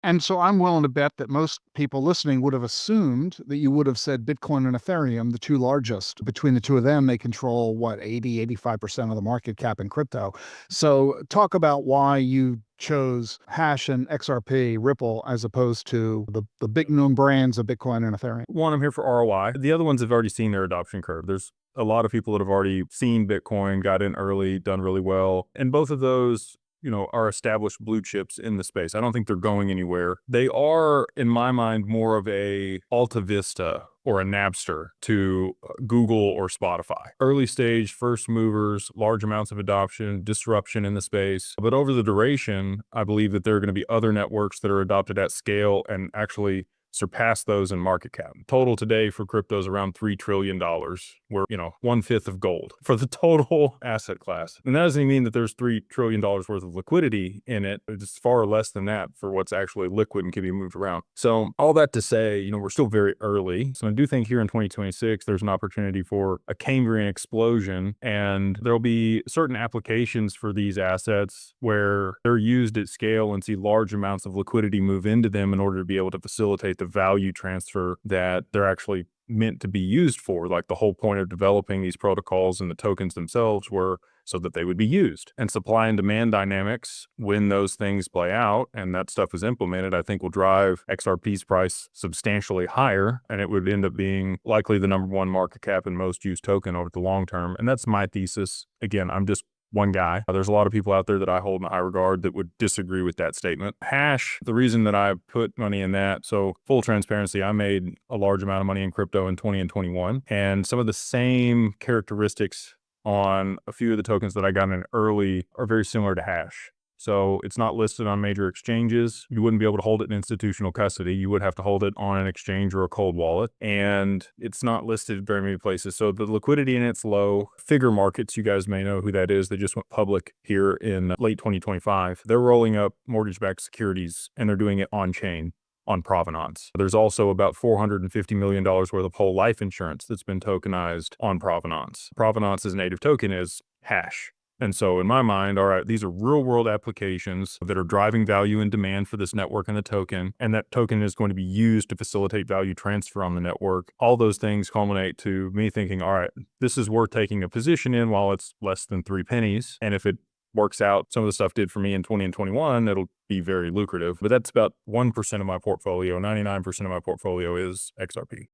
And so I'm willing to bet that most people listening would have assumed that you would have said Bitcoin and Ethereum, the two largest. Between the two of them, they control what, 85% of the market cap in crypto. So talk about why you chose Hash and XRP, Ripple, as opposed to the big known brands of Bitcoin and Ethereum. One, I'm here for ROI. The other ones have already seen their adoption curve. There's a lot of people that have already seen Bitcoin, got in early, done really well. And both of those, are established blue chips in the space. I don't think they're going anywhere. They are, in my mind, more of a Alta Vista or a Napster to Google or Spotify. Early stage, first movers, large amounts of adoption, disruption in the space. But over the duration, I believe that there are going to be other networks that are adopted at scale and actually surpass those in market cap. Total today for crypto is around $3 trillion. We're, 1/5 of gold for the total asset class. And that doesn't mean that there's $3 trillion worth of liquidity in it. It's far less than that for what's actually liquid and can be moved around. So all that to say, we're still very early. So I do think here in 2026, there's an opportunity for a Cambrian explosion, and there'll be certain applications for these assets where they're used at scale and see large amounts of liquidity move into them in order to be able to facilitate the value transfer that they're actually meant to be used for. Like the whole point of developing these protocols and the tokens themselves were so that they would be used. And supply and demand dynamics, when those things play out and that stuff is implemented, I think will drive XRP's price substantially higher, and it would end up being likely the number one market cap and most used token over the long term. And that's my thesis. Again, I'm just one guy. There's a lot of people out there that I hold in high regard that would disagree with that statement. Hash, the reason that I put money in that, so full transparency, I made a large amount of money in crypto in 20 and 21, and some of the same characteristics on a few of the tokens that I got in early are very similar to Hash. So it's not listed on major exchanges. You wouldn't be able to hold it in institutional custody. You would have to hold it on an exchange or a cold wallet. And it's not listed very many places. So the liquidity in it's low. Figure Markets, you guys may know who that is. They just went public here in late 2025. They're rolling up mortgage-backed securities, and they're doing it on chain on Provenance. There's also about $450 million worth of whole life insurance that's been tokenized on Provenance. Provenance's native token is Hash. And so in my mind, all right, these are real world applications that are driving value and demand for this network and the token, and that token is going to be used to facilitate value transfer on the network. All those things culminate to me thinking, all right, this is worth taking a position in while it's less than 3 pennies. And if it works out, some of the stuff did for me in 20 and 21, it'll be very lucrative. But that's about 1% of my portfolio. 99% of my portfolio is XRP.